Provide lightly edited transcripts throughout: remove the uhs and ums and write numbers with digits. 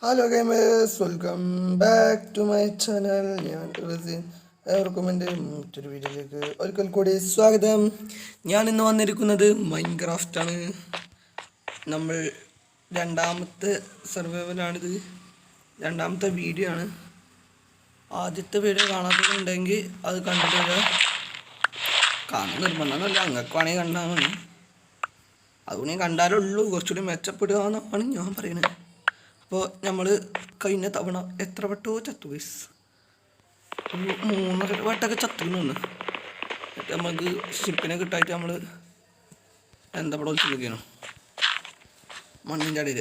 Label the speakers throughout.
Speaker 1: Hello gamers, welcome back to my channel. ഞാൻ റസീൻ. ഏവർക്കും എൻ്റെ മറ്റൊരു വീഡിയോയിലേക്ക് ഒരിക്കൽ കൂടി സ്വാഗതം. ഞാൻ ഇന്ന് വന്നിരിക്കുന്നത് മൈൻക്രാഫ്റ്റാണ്. നമ്മൾ രണ്ടാമത്തെ സർവൈവലാണിത്. രണ്ടാമത്തെ വീഡിയോ ആണ്. ആദ്യത്തെ വീഡിയോ കാണാത്തതുണ്ടെങ്കിൽ അത് കണ്ടിട്ട് വരിക. കാണാൻ നിർബന്ധമൊന്നുമില്ല, അങ്ങക്ക് വേണമെങ്കിൽ കണ്ടാൽ മതി. അതുകൊണ്ട് കണ്ടാലുള്ളൂ കുറച്ചുകൂടി മെച്ചപ്പെടുക എന്നാണ് ഞാൻ പറയുന്നത്. അപ്പോൾ നമ്മൾ കഴിഞ്ഞ തവണ എത്ര വട്ടോ ചത്തു പൈസ്, ഒരു 3 വട്ടമൊക്കെ ചത്തുന്ന് തോന്നുന്നു. എന്നിട്ട് നമുക്ക് ഷിപ്പിനെ കിട്ടായിട്ട് നമ്മൾ എന്താ ഇവിടെ വിളിച്ചിരിക്കണം, മണ്ണിൻ്റെ അടിയിൽ.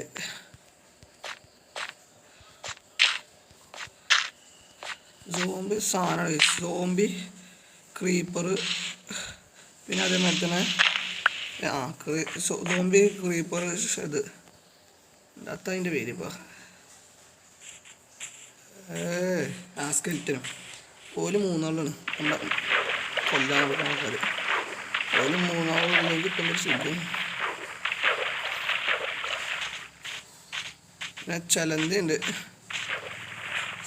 Speaker 1: സോംബി സാധനമാണ്, സോംബി ക്രീപ്പർ, പിന്നെ അതേമാതിരി തന്നെ സോംബി ക്രീപ്പർ. ഇത് എന്താ അതിൻ്റെ പേര് ഇപ്പോൾ? സ്കെൽറ്റനും. ഓല് 3 നമ്മുടെ കൊല്ലാനുള്ള ആൾക്കാർ. ഓല് 3 കിട്ടുമ്പോൾ ശരിക്കും. പിന്നെ ചലന്തി ഉണ്ട്,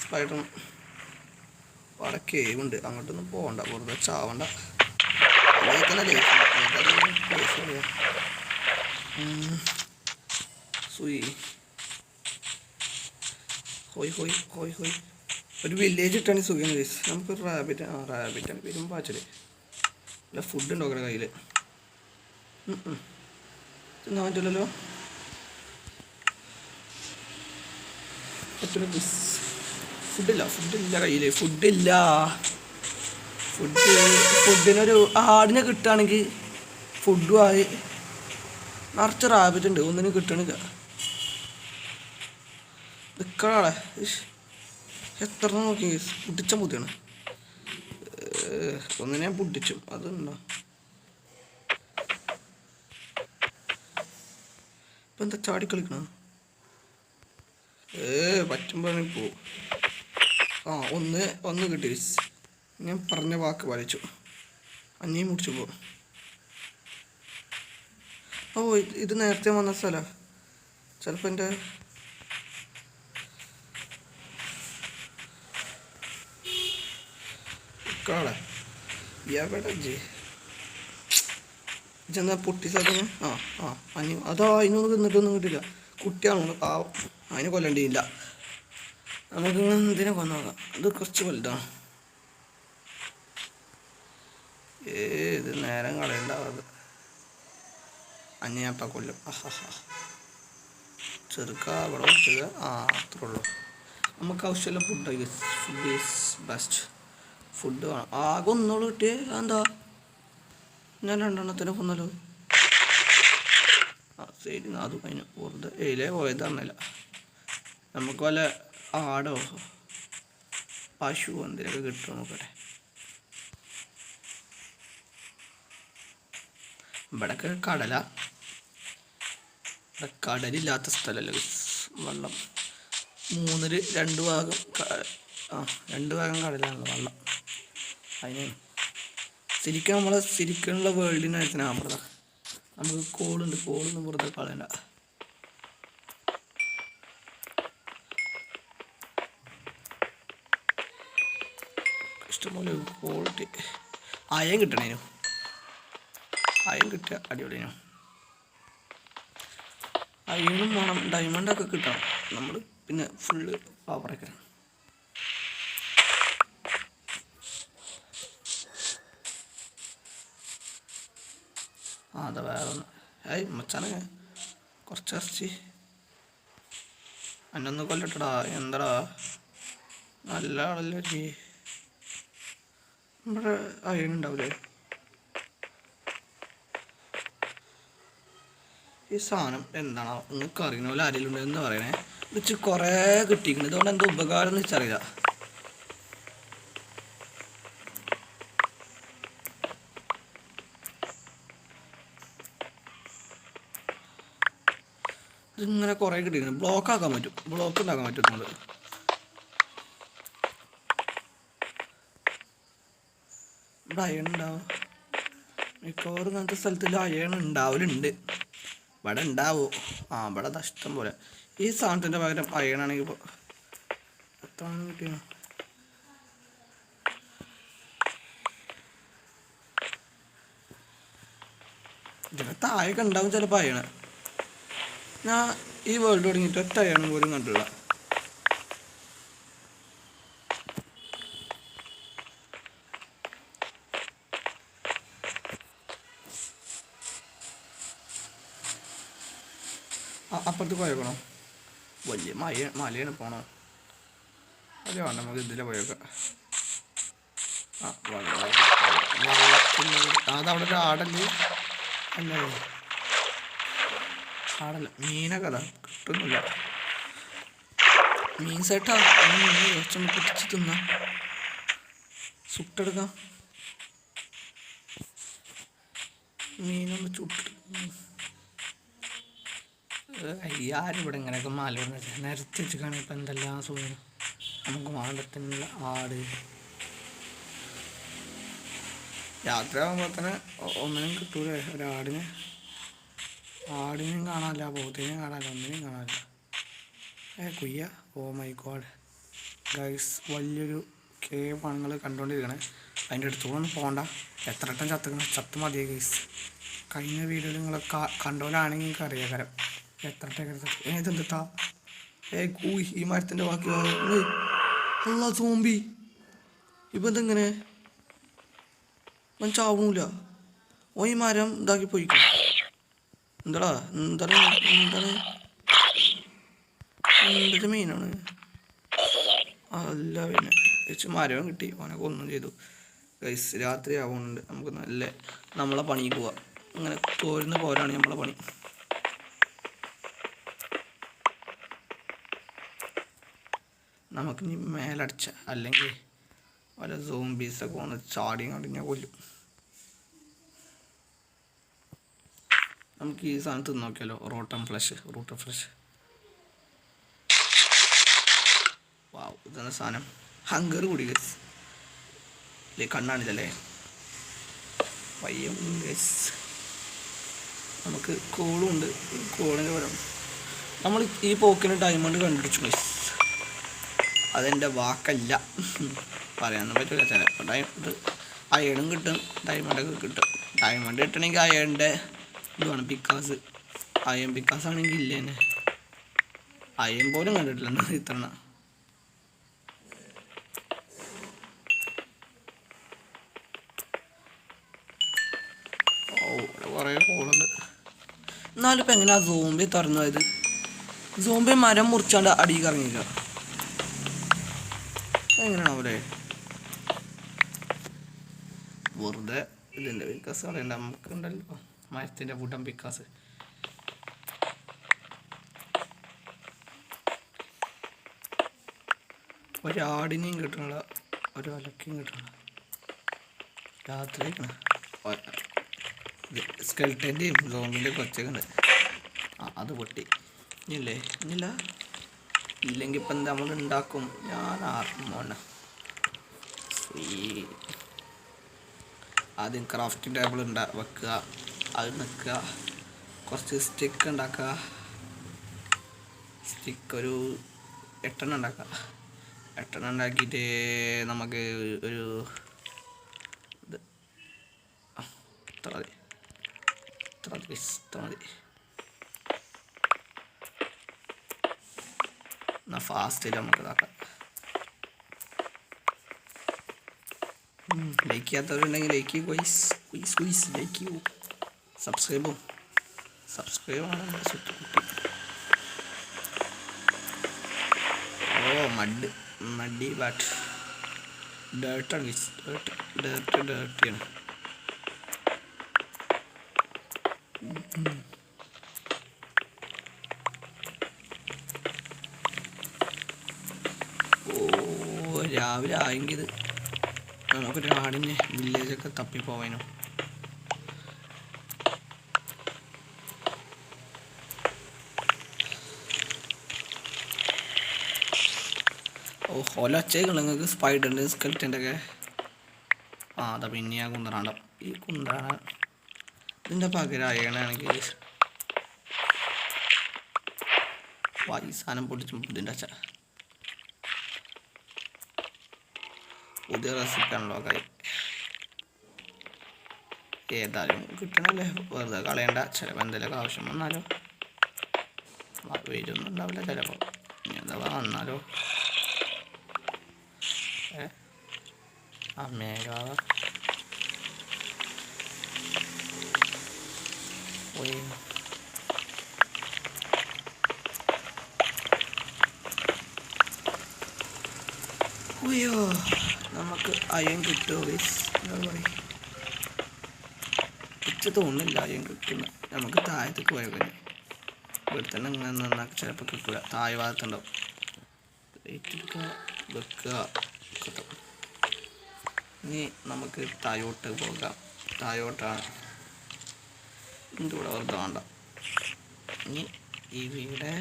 Speaker 1: സ്പൈഡർ. അവിടെ കേവ് ഉണ്ട്, അങ്ങോട്ടൊന്നും പോകണ്ട, വെറുതെ ചാവണ്ട. സുയി ഹോയ് ഹോയ് ഹോയ് ഹോയ്. ഒരു വില്ലേജ് ഇട്ടാണ് സുഖം. നമുക്ക് റാബിറ്റാണ് പേരും പാച്ചല്. അല്ല, ഫുഡ് ഉണ്ടോ കയ്യിൽ? തിന്നാൻ പറ്റില്ലല്ലോ. ഫുഡില്ല കയ്യിൽ. ഫുഡിനൊരു ആടിനെ കിട്ടുകയാണെങ്കിൽ ഫുഡുമായി. നിറച്ച് റാബിറ്റ് ഉണ്ട്, ഒന്നിനും കിട്ടണില്ല. നിൽക്കണാളെ എത്ര നോക്കി പൊട്ടിച്ച മുതിയാണ്. ഒന്നിനെ ഞാൻ പൊട്ടിച്ചു. അതുണ്ടോ ഇപ്പം എന്താ ചാടിക്കളിക്കണ? പറ്റുമ്പോൾ പോവും. ഒന്ന് കിട്ടി. ഞാൻ പറഞ്ഞ വാക്ക് പാലിച്ചു. അഞ്ഞേയും മുടിച്ചു പോകും. ഇത് നേരത്തെ വന്ന സ്ഥലമാണ്. ചിലപ്പോൾ എൻ്റെ കാളെ എവിടെ ചെന്നാ പൊട്ടി സ്ഥലത്തിന്. അതാ അതിനൊന്നും തിന്നിട്ടൊന്നും കിട്ടില്ല. കുട്ടിയാണോ പാവം, അതിനെ കൊല്ലേണ്ടിയില്ല. നമുക്ക് എന്തിനെ കൊന്നോക്കാം. ഇത് കുറച്ച് വലുതാണ്. ഇത് നേരം കളയണ്ടാവാത്. അഞ്ഞപ്പ കൊല്ലും. ചെറുക്ക അവിടെ വെച്ചത്. അത്രേ ഉള്ളൂ. നമുക്ക് ആവശ്യമുള്ള ഫുഡ് ഈസ് ബെസ്റ്റ്. ഫുഡ് വേണം. ആകെ ഒന്നോളൂ കിട്ടിയേ. എന്താ ഞാൻ 2 കൊന്നല്ലോ. ശരി, അതും അതിന് വെറുതെ എയിലേ പോയതാണെന്നില്ല. നമുക്ക് വല്ല ആടോ പശു എന്തിനൊക്കെ കിട്ടും നോക്കട്ടെ. ഇവിടെയൊക്കെ കടലില്ലാത്ത സ്ഥലമല്ല. വെള്ളം 2 ഭാഗം 2 ഭാഗം കടലാണ് വെള്ളം. അതിന് ശരിക്കുള്ള വേൾഡിനായിരുന്നു അവിടെ. നമുക്ക് കോളൊന്നും വെറുതെ കളയണ്ട. ഇഷ്ടംപോലെ ക്വാളിറ്റി അയം കിട്ടണേനു. അയം കിട്ടിയ അടിപൊളിനു. അയനും വേണം, ഡയമണ്ടൊക്കെ കിട്ടണം. നമ്മൾ പിന്നെ ഫുള്ള് പവറൊക്കെ. അതാ വേറെ ഒന്ന്. മച്ചാനെ കുറച്ച് ഇറച്ചി അന്നൊന്ന് കൊല്ലട്ടടാ. എന്താടാ നല്ല ആളല്ലേ. നമ്മുടെ അയനുണ്ടാവില്ലേ ഈ സാധനം? എന്താണോ നിങ്ങൾക്ക് അറിയണ പോലെ ആരെങ്കിലും ഉണ്ട് എന്ന് പറയണേ. വെച്ച് കുറേ കിട്ടിയിരിക്കുന്നത്. ഇതുകൊണ്ട് എന്താ ഉപകാരം എന്ന് വെച്ചറിയില്ല. ഇതിങ്ങനെ കുറേ കിട്ടിയിരിക്കുന്നത്. ബ്ലോക്ക് ഉണ്ടാക്കാൻ പറ്റും നമ്മൾ. ഇവിടെ അയൺ ഉണ്ടാവും മിക്കവാറും. അങ്ങനത്തെ സ്ഥലത്തിൽ അയൺ ഉണ്ടാവലുണ്ട്. ഇവിടെ ഉണ്ടാവോ? ഇവിടെ ഇഷ്ടം പോലെ. ഈ സാധനത്തിൻ്റെ പകരം അയണാണെങ്കിൽ ഇപ്പോൾ എത്ര കിട്ടിയ ഇതിന് താഴെയൊക്കെ ഉണ്ടാവും ചിലപ്പോൾ അയണ്. ഞാൻ ഈ വേൾഡ് തുടങ്ങിയിട്ട് ഒറ്റ അയണം പോലും കണ്ടില്ല. അപ്പുറത്ത് പോയേക്കണോ? വലിയ മലയാണ് പോണോ? അല്ല വേണ്ട, നമുക്ക് ഇതിലെ പോയേക്കാം. അതവിടെ ഒരു ആടല്ലേ? അല്ലേ ആടല്ല, മീനൊക്കെ അതാ കിട്ടുന്നില്ല. മീൻ സെട്ടാ കുറച്ചൊന്ന് പൊട്ടിച്ച് തിന്നാം, സുട്ടെടുക്കാം. മീനൊന്ന് ചുട്ട് ആരും ഇവിടെ ഇങ്ങനെയൊക്കെ മല നിരത്തി വെച്ചിട്ടാണ്. ഇപ്പം എന്തെല്ലാം സുഖം നമുക്ക് വേണ്ടത്തിനുള്ള ആട്. യാത്രയാകുമ്പോൾ തന്നെ ഒന്നിനും കിട്ടൂലേ ഒരാടിനെ. ആടിനെയും കാണാനില്ല, പോത്തിനെയും കാണാനില്ല, ഒന്നിനെയും കാണാനില്ല. കുയ്യ. ഓ മൈ ഗോഡ് ഗൈസ്, വലിയൊരു കേവ് ആണ് നിങ്ങൾ കണ്ടുകൊണ്ടിരിക്കണേ. അതിൻ്റെ അടുത്തോടൊന്നും പോകണ്ട. എത്ര വട്ടം ചത്ത് മതിയെ ഗൈസ്. കഴിഞ്ഞ വീഡിയോയിൽ നിങ്ങൾ കണ്ടോലാണെങ്കിൽ നിങ്ങൾക്ക് അറിയാം കാരം എത്ര വട്ടം ഏതെന്താ കൂയി ഈ മരത്തിൻ്റെ ബാക്കി അല്ല സോംബി. ഇപ്പം എന്തെങ്ങനെ ചാവൂല? ഓ ഈ മരം ഇതാക്കി പോയിക്കും. എന്താടാ എന്താണ് എന്തൊക്കെ മീനാണ്? അല്ല പിന്നെ ചേച്ചി മരവും കിട്ടി, ഓനൊക്കെ ഒന്നും ചെയ്തു. ഗൈസ് രാത്രി ആവുന്നുണ്ട്, നമുക്ക് നല്ല നമ്മളെ പണിക്ക് പോവാം. അങ്ങനെ തോരുന്ന പോരാണ് നമ്മളെ പണി. നമുക്കിനി മേലടിച്ച അല്ലെങ്കിൽ വല്ല സോംബീസൊക്കെ വന്ന് ചാടിയും കണ്ടിഞ്ഞാൽ കൊല്ലും. നമുക്ക് ഈ സാധനം തിന്ന് നോക്കിയാലോ? Root n flush. വാവ്, ഇതാണ് സാധനം. ഹങ്കർ കൂടി ഗൈസ്. അല്ലേ കണ്ണാണിതല്ലേ പയ്യം ഗൈസ്. നമുക്ക് കോളും ഉണ്ട്. കോളിൻ്റെ പരം നമ്മൾ ഈ പോക്കിന് ഡയമണ്ട് കണ്ടുപിടിച്ചു ഗൈസ്. അതെൻ്റെ വാക്കല്ല, പറയാനൊന്നും പറ്റില്ല. ചിലപ്പോൾ ഇത് അയണും കിട്ടും, ഡയമണ്ടൊക്കെ കിട്ടും. ഡയമണ്ട് കിട്ടണമെങ്കിൽ അയണിൻ്റെ ഇത് വേണം, പിക്കാസ്. അയൺ പിക്കാസ് ആണെങ്കിൽ ഇല്ല തന്നെ. അയൺ പോലും കണ്ടിട്ടില്ല ഇത്തവണ. ഓ ഇവിടെ കുറേ ഹോളുണ്ട്. എന്നാലും ഇപ്പം എങ്ങനെയാ സോംബി തുറന്നു പോയത്? സോംബി മരം മുറിച്ചാണ്ട് അടിയിൽ ഇറങ്ങിയില്ല. എങ്ങനെയാണാവൂലേ? വെറുതെ ഇതിൻ്റെ പിക്കാസ് കളയണ്ട, നമുക്കുണ്ടല്ലോ മരത്തിൻ്റെ വുഡൻ പിക്കാസ്. ഒരാടിനെയും കിട്ടണ, ഒരു ഒലക്കയും കിട്ടണ. രാത്രി സ്കെൽറ്റൻ്റെയും സോമ്പിൻ്റെയും കൊച്ചൊക്കെ ഉണ്ട്. അത് പൊട്ടി. ഇനിയില്ല ഇല്ലെങ്കിൽ ഇപ്പം എന്താ നമ്മൾ ഉണ്ടാക്കും? ഞാൻ ആർക്കുമോണ ആദ്യം ക്രാഫ്റ്റിംഗ് ടേബിൾ വെക്കുക, അത് നിൽക്കുക, കുറച്ച് സ്റ്റിക്ക് ഉണ്ടാക്കുക. സ്റ്റിക്ക് ഒരു 8 ഉണ്ടാക്കുക. 8 ഉണ്ടാക്കിയിട്ട് നമുക്ക് ഒരു ഇത് ഇത്ര മതി. എന്നാൽ ഫാസ്റ്റിൽ നമുക്ക് ഇതാക്കാം. ലൈക്ക് ചെയ്യാത്തവരുണ്ടെങ്കിൽ ലൈക്ക് ചെയ്യൂ ഗൈസ്, ലൈക്ക് ചെയ്യൂ. സബ്സ്ക്രൈബ് ആണ് കുട്ടി. ഓ മഡി ബാറ്റ് ഡേർട്ടാണ് ഗൈസ്. ഡേർട്ടിയാണ്. ഓ രാവിലെ ആയെങ്കിൽ നമുക്കൊരു ആടിൻ്റെ വില്ലേജൊക്കെ തപ്പിപ്പോവാനോ. ഓ ഒലച്ചേക്കുള്ള നിങ്ങൾക്ക് സ്പൈഡറിൻ്റെ സ്കെൽറ്റൻ്റെ ഒക്കെ. അതാ പിന്നെ ആ കുന്തറാണ്ട. ഈ കുന്തറാണ ഇതിൻ്റെ പകരം അയണാണെങ്കിൽ ഈ സാധനം പൊട്ടിച്ചും ഇതിൻ്റെ അച്ഛ പുതിയ റെസിപ്പി അൺലോക്കായി. ഏതായാലും കിട്ടണല്ലേ, വെറുതെ കളയണ്ട. ചിലപ്പോൾ എന്തെങ്കിലുമൊക്കെ ആവശ്യം വന്നാലോ. വെയിലൊന്നും ഉണ്ടാവില്ല ചിലപ്പോൾ. ഇനി എന്താ വന്നാലോ. അമ്മേകാ പോയി. അയ്യോ, നമുക്ക് അയൺ കിട്ടുമോ ഗൈസ്? എന്താ പറയുക, ഇച്ച് തോന്നുന്നില്ല അയൺ കിട്ടുന്ന. നമുക്ക് താഴത്തേക്ക് പോയാൽ പിന്നെ ഇവിടെ തന്നെ ഇങ്ങനെ നിന്നാൽ ചിലപ്പോൾ കിട്ടില്ല. താഴെ ഭാഗത്തുണ്ടാവും. വെക്കുക കിട്ടും. ഇനി നമുക്ക് താഴോട്ട് പോകാം. താഴോട്ടാണ് ഇതിൻ്റെ കൂടെ വെറുതെ വേണ്ട. ഇനി ഇവിടെ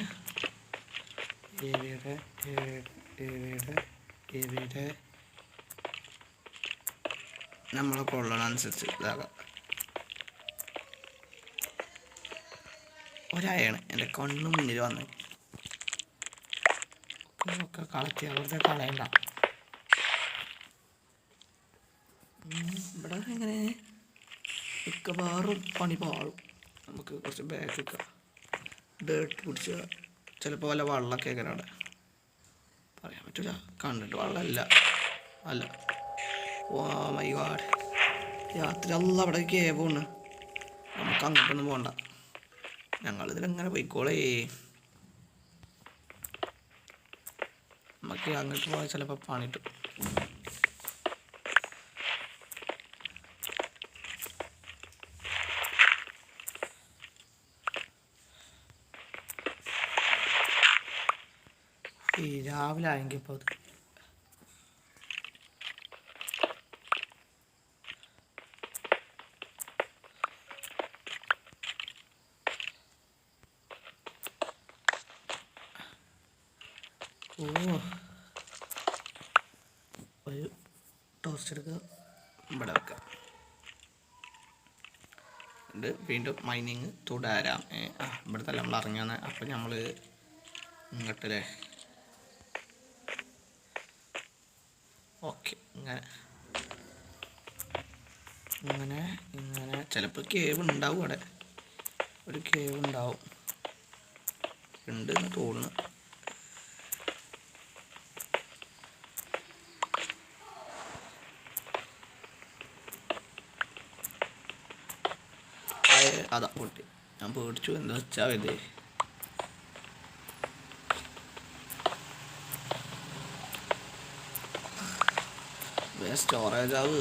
Speaker 1: നമ്മളെ കൊള്ളണനുസരിച്ച് ഇതാകാം. ഒരായാണ് എൻ്റെ കണ്ണു മുന്നിൽ വന്ന് ഒക്കെ കളത്തി അവരുടെ കളയണ്ട. ഇവിടെ എങ്ങനെ മിക്കവാറും പണി പാളും. നമുക്ക് കുറച്ച് ബാഗ് വെക്കാം. ഡേർട്ട് പിടിച്ച ചിലപ്പോൾ വല്ല വെള്ളമൊക്കെ ആക്കാൻ അവിടെ പറയാൻ പറ്റില്ല. കണ്ടിട്ട് വെള്ളമല്ല അല്ല. ഓ മൈ ഗോഡ്, രാത്രി അല്ല അവിടെ കേബാണ്. നമുക്ക് അങ്ങോട്ടൊന്നും പോകണ്ട. ഞങ്ങളിതിലെങ്ങനെ പോയിക്കോളേ. നമുക്ക് അങ്ങോട്ട് പോയാൽ ചിലപ്പോൾ പണിട്ട്. ഈ രാവിലെ ആയെങ്കിൽ ഇപ്പോൾ അത് ഒരു ടോസ്റ്റ് എടുക്കുക, ഇവിടെ വെക്കാം. ഇത് വീണ്ടും മൈനിങ് തുടരാം. ഇവിടുത്തെ നമ്മൾ ഇറങ്ങി വന്നത്. അപ്പം നമ്മൾ ഇങ്ങോട്ടല്ലേ. ഓക്കെ, ഇങ്ങനെ ചിലപ്പോൾ കേവ് ഉണ്ടാവും. അവിടെ ഒരു കേവ് ഉണ്ടാവും, ഉണ്ട് എന്ന് തോന്നുന്നു. അതാ പൊട്ടി. ഞാൻ പേടിച്ചു. എന്താ വെച്ചാൽ ഇത് സ്റ്റോറേജ് ആവ്.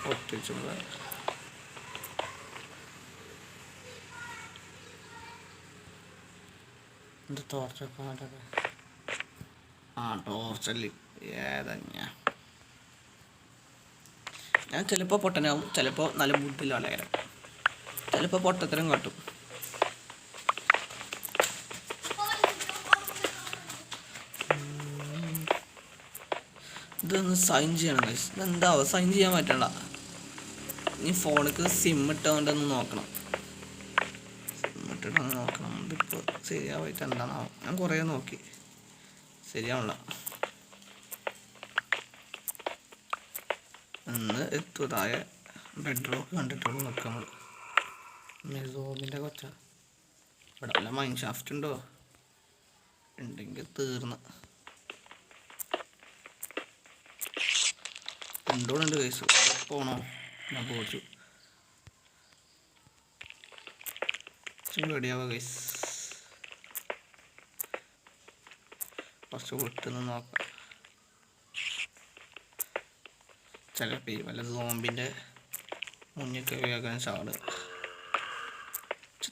Speaker 1: പൊട്ടിച്ചു എന്ത് ടോർച്ചൊക്കെ മാറ്റൊക്കെ. ടോർച്ചല്ലേ ഏതാ. ഞാൻ ചിലപ്പോൾ പൊട്ടനാവും, ചിലപ്പോൾ നല്ല ബുദ്ധിയിലുള്ള ആളായാലും, ചിലപ്പോൾ പൊട്ടത്തരം കാട്ടും. ഇതൊന്ന് സൈൻ ചെയ്യണം ഗൈസ്. ഇതെന്താവോ സൈൻ ചെയ്യാൻ പറ്റണ്ട. ഇനി ഫോണിക്ക് സിം ഇട്ടുകൊണ്ടൊന്ന് നോക്കണം. സിം ഇട്ടിട്ടൊന്ന് നോക്കണം. ഇതിപ്പോൾ ശരിയാവായിട്ട് എന്താണാവും. ഞാൻ കുറേ നോക്കി, ശരിയാവണ്ട. ഇന്ന് എത്തുതായ ബെഡ്റോക്ക് കണ്ടിട്ടുള്ളൂ. നോക്കാം നമ്മൾ. മെസോബിൻ്റെ കൊച്ച ഇവിടെ വല്ല മൈൻ ഷാഫ്റ്റ് ഉണ്ടോ? ഉണ്ടെങ്കിൽ തീർന്ന്. ഉണ്ടോണ്ട് കേസ് പോണോ? ഞാൻ പോച്ചു. റെഡിയാവാ കേസ്. കുറച്ച് വിട്ടുന്ന് നോക്കാം. ചിലപ്പോൾ വല്ല സോംബിൻ്റെ മുന്നിൽ വേഗം ചാട്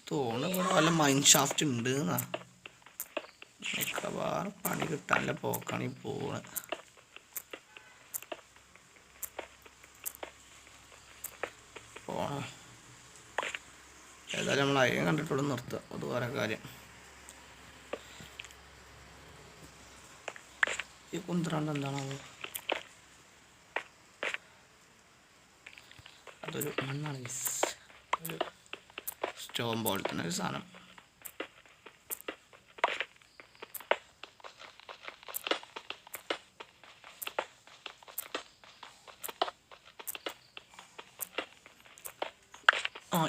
Speaker 1: തോന്നുന്നു. ഇവിടെ വല്ല മൈൻ ഷാഫ്റ്റ് ഉണ്ട് എന്നാ. മിക്കവാറും പണി കിട്ടാനുള്ള പോക്കാണ് ഈ പോണ്. പോണം. ഏതായാലും നമ്മൾ അയ്യം കണ്ടിട്ടുള്ള നിർത്തുക. അത് വേറെ കാര്യം. ഈ കുന്ത്രണ്ട് എന്താണോ അതൊരു മണ്ണാണ് ഗൈസ്. ഒരു സ്റ്റോം പോലെ തന്നെ ഒരു സാധനം.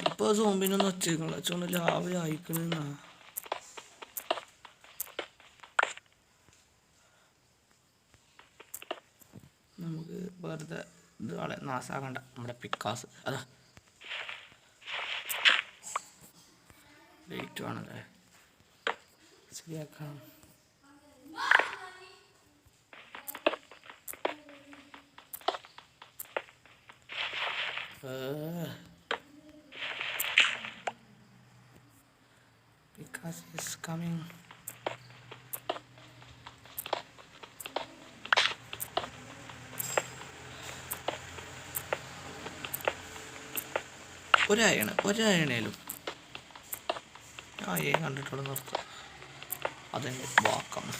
Speaker 1: ഇപ്പോൾ സോമ്പിനൊന്നും വെച്ചേക്കണില്ല, വെച്ചോണ്ട് രാവിലെ അയക്കണെന്നാ. നമുക്ക് വെറുതെ ഇത് ആളെ നാശാക്കണ്ട. നമ്മുടെ പിക്കാസ് അതാ ലേറ്റ് വേണല്ലേ ശരിയാക്കാം. Because it's coming. ഒരായണേലും ഞാൻ കണ്ടിട്ടുള്ള നിർത്തുക. അതെൻ്റെ വാക്കാണ്.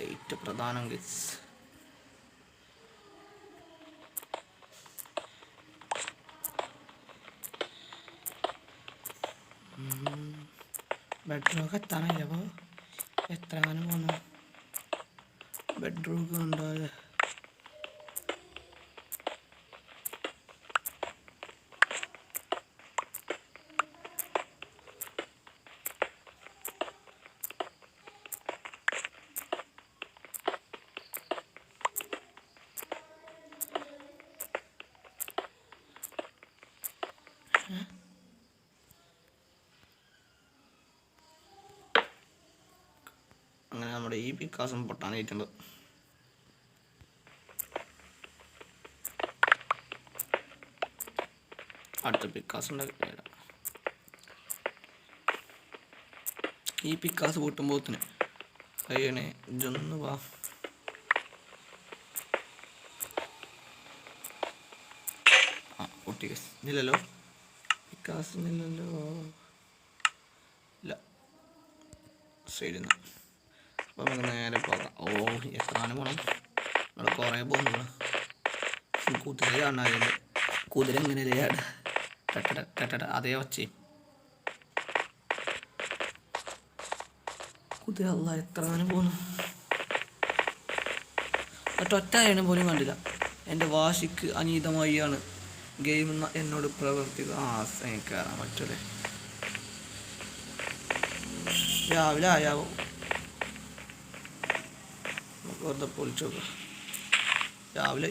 Speaker 1: എയ്റ്റ് പ്രധാനം ഗൈസ്. ബെഡ്റൂമൊക്കെ എത്താനായില്ല. അപ്പോൾ എത്ര കാലം പോന്നു ബെഡ്റൂമൊക്കെ ഉണ്ടാവില്ല. അങ്ങനെ നമ്മുടെ ഈ പിക്കാസും പൊട്ടാനായിട്ടുണ്ട്. അടുത്ത പിക്കാസ് ഉണ്ടാക്കി ഈ പിക്കാസ് പൊട്ടുമ്പോത്തിന് കഴിയണേ. ഇതൊന്ന് വാ. പൊട്ടി ഇല്ലല്ലോ, പിക്കാസിനില്ലല്ലോ. ഇല്ല, സൈഡിൽ നിന്ന്. അപ്പോൾ നമുക്ക് നേരെ പോകാം. എത്ര പോകണം? നമ്മൾ കുറേ പോകുന്നു. കുതിര കാണാറുണ്ട്. കുതിര എങ്ങനെ ടട്ട അതേ വച്ചേ കുതിര. അല്ല എത്ര പോകുന്നു. ഒറ്റായണം പോലും കണ്ടില്ല. എൻ്റെ വാശിക്ക് അനീതമായിയാണ് ഗെയിം എന്നോട് പ്രവർത്തിക്കുക. കയറാൻ പറ്റൂലേ? രാവിലെ ആയാവോ? വെറുതെ പൊളിച്ചു നോക്കുക. രാവിലെ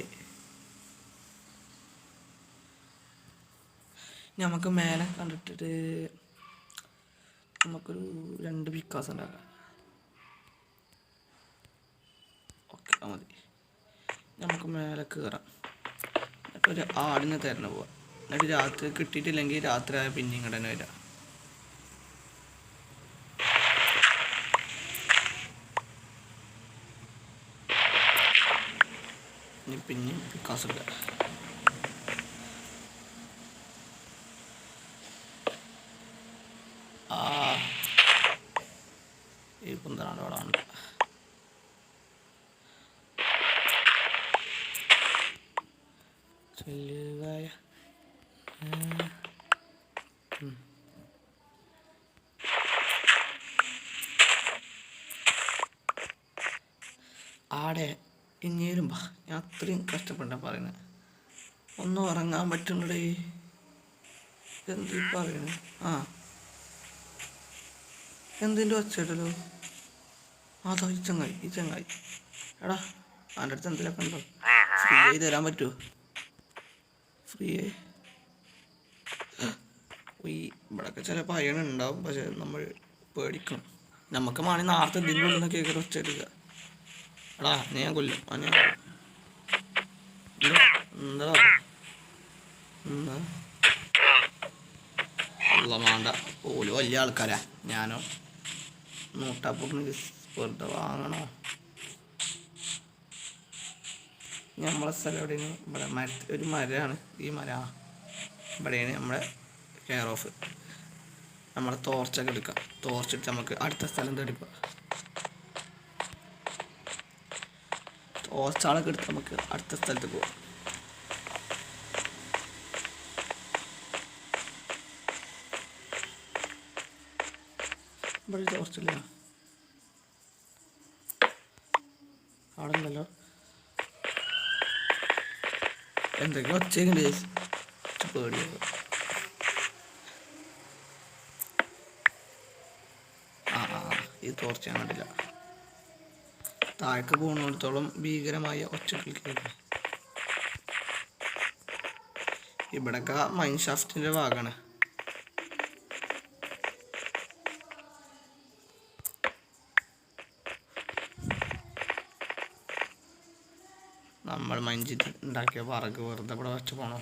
Speaker 1: നമുക്ക് മേലെ കണ്ടിട്ട് നമുക്കൊരു 2 പിക്കാസ് ഉണ്ടാക്കാം. ഓക്കെ, മതി. നമുക്ക് മേലെ കയറാം. എന്നിട്ട് ഒരു ആടിനെ തരണ പോവാം. എന്നിട്ട് രാത്രി കിട്ടിയിട്ടില്ലെങ്കിൽ രാത്രി ആയ പിന്നെ ഇങ്ങോട്ട് തന്നെ വരാം. പിന്നെയും പിക്കാസ് എടുക്കാം. ഈ കുന്തനാണ് അവിടെ ഉണ്ട്. ആടെ ഇനിയും വാ. ഞാൻ അത്രയും കഷ്ടപ്പെട്ടാ പറയുന്നത്. ഒന്നും ഉറങ്ങാൻ പറ്റുന്നുണ്ടേ. എന്ത് പറയുന്നു? എന്തിൻ്റെ വച്ചിട്ടല്ലോ? അതാ ഈ ചങ്ങായി. എടാ, അവൻ്റെ അടുത്ത് എന്തെങ്കിലുമൊക്കെ ഉണ്ടോ? ഫ്രീ ആയി തരാൻ പറ്റുമോ? ഫ്രീ ആയി ഇവിടെയൊക്കെ ചിലപ്പോൾ അയണുണ്ടാവും. പക്ഷെ നമ്മൾ പേടിക്കണം. നമുക്ക് വേണമെങ്കിൽ നേരത്തെ ഇതിൻ്റെ ഉള്ളിൽ നിന്ന് കേൾക്കാൻ വച്ചെടുക്കുക. എടാ, ഞാൻ കൊല്ലും. എന്താ ഉള്ള വേണ്ട. ഓല് വലിയ ആൾക്കാരാ. ഞാനോ നൂട്ടാപ്പൂർന്ന് വെറുതെ വാങ്ങണോ? നമ്മളെ സ്ഥലം എവിടെയാണ്? ഇവിടെ ഒരു മരമാണ്. ഈ മര ഇവിടെയാണ് നമ്മുടെ കെയർ ഓഫ്. നമ്മളെ ടോർച്ചൊക്കെ എടുക്കാം. ടോർച്ച് നമുക്ക് അടുത്ത സ്ഥലം തേടിപ്പോൾ ടോർച്ചാളൊക്കെ എടുത്ത് നമുക്ക് അടുത്ത സ്ഥലത്ത് പോവാം. ഇവിടെ ടോർച്ചില്ല, അവിടെ ഉണ്ടല്ലോ. എന്തൊക്കെയോ ഒച്ചയുണ്ട്, പേടിയാണ്. ഈ ടോർച്ച് ഞാൻ കണ്ടില്ല. താഴേക്ക് പോകുന്നിടത്തോളം ഭീകരമായ ഒച്ചകൾ കേൾക്കും. ഇവിടൊക്കെ മൈൻ ഷാഫ്റ്റിൻ്റെ ഭാഗമാണ്. നമ്മൾ മൈൻഡ് ഉണ്ടാക്കിയ പറക്ക് വെറുതെ ഇവിടെ വെച്ച് പോണോ?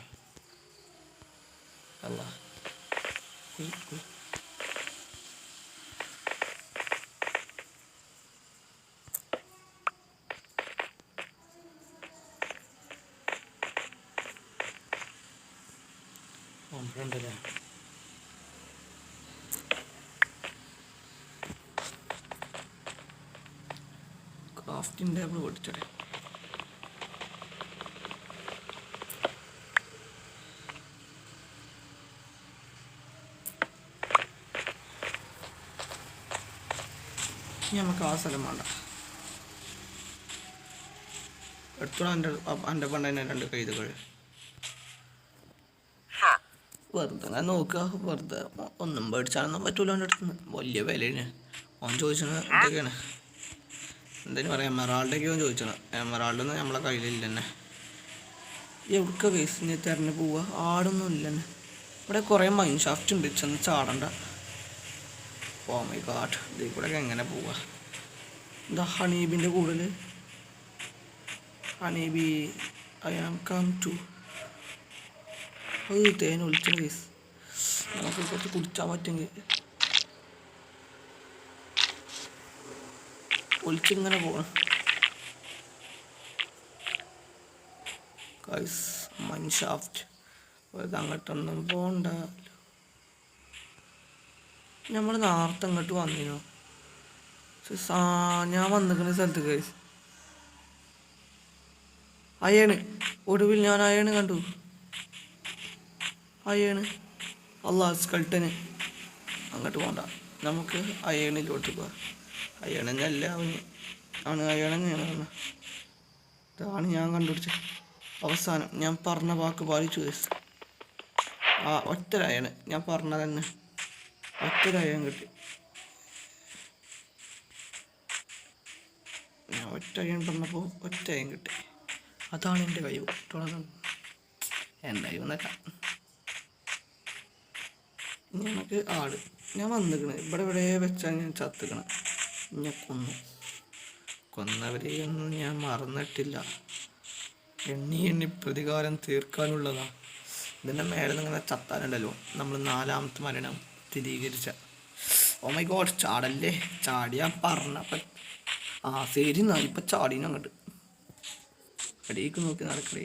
Speaker 1: അല്ല, ഉണ്ടല്ലേ. ക്രാഫ്റ്റിംഗ് ടേബിൾ പഠിച്ചോട്ടെ. നമുക്ക് ആ സ്ഥലം വേണ്ട. എടുത്തോളാം. എൻ്റെ പണ്ടന്നെ 2 കൈതുകൾ വെറുതെ അങ്ങനെ നോക്കുക. വെറുതെ ഒന്നും മേടിച്ചാലൊന്നും പറ്റൂല. അവൻ്റെ അടുത്ത് നിന്ന് വലിയ വിലയാണ്. അവൻ ചോദിച്ചത് എന്തൊക്കെയാണ്, എന്തായാലും പറയാം, എമറാൾഡൊക്കെ അവൻ ചോദിച്ചത്. എമറാൾഡൊന്നും നമ്മളെ കയ്യിലില്ല തന്നെ. എവിടേക്ക് വേസ്റ്റിന് തിരഞ്ഞു പോവുക? ആടൊന്നും ഇല്ല തന്നെ. ഇവിടെ കുറേ മൈൻ ഷാഫ്റ്റ് ഉണ്ട്, ചെന്ന് ചാടണ്ട. ഓ മൈ ഗാഡ്, ഇതിൽ കൂടെ എങ്ങനെ പോവുക? എന്താ ഹണീബിൻ്റെ കൂടുതൽ? Honeybee I am come to. തേൻ ഒളിച്ച കേസ്. നമുക്ക് കുറച്ച് കുടിച്ചാൽ പറ്റുമെങ്കിൽ ഒളിച്ചിങ്ങനെ പോകണം. ഗൈസ്, മൈൻ ഷാഫ്റ്റ് അങ്ങോട്ടൊന്നും പോകണ്ട. നമ്മൾ നേരത്തെ അങ്ങോട്ട് വന്നിനോ? ഞാൻ വന്നിരിക്കുന്ന സ്ഥലത്ത് ഗൈസ് അയ്യാണ്. ഒടുവിൽ ഞാൻ അയ്യാണ് കണ്ടു. അയ്യാണ് സ്കൾട്ടന്. അങ്ങോട്ട് പോകണ്ട, നമുക്ക് അയ്യണിലോട്ട് പോവാം. അയ്യണഞ്ഞല്ല ആണ്, അയ്യണഞ്ഞാണ്. ഇതാണ് ഞാൻ കണ്ടുപിടിച്ചത്. അവസാനം ഞാൻ പറഞ്ഞ വാക്ക് പാലിച്ചു ഗൈസ്. ഒറ്റരായാണ് ഞാൻ പറഞ്ഞത് തന്നെ. ഒറ്റരായം കിട്ടി. ഞാൻ ഒറ്റയം പറഞ്ഞപ്പോൾ ഒറ്റയം കിട്ടി. അതാണ് എൻ്റെ കഴിവ്. എന്തായി എന്നല്ല, ഞങ്ങൾക്ക് ആട് ഞാൻ വന്നിക്കണ്. ഇവിടെ വെച്ചാൽ ഞാൻ ചത്തുക്കണ്. ഞാൻ കൊന്നവരെയൊന്നും ഞാൻ മറന്നിട്ടില്ല. എണ്ണി പ്രതികാരം തീർക്കാനുള്ളതാ. ഇതിൻ്റെ മേലെ നിങ്ങനെ ചത്താനുണ്ടല്ലോ. നമ്മൾ 4ാമത്തെ മരണം സ്ഥിരീകരിച്ച. ഓ മൈ ഗോഡ്, ചാടല്ലേ. ചാടിയാൻ പറഞ്ഞപ്പോൾ ശരി എന്നാ. ഇപ്പം ചാടീനും അങ്ങോട്ട് അടിയേക്ക് നോക്കി നടക്കടേ.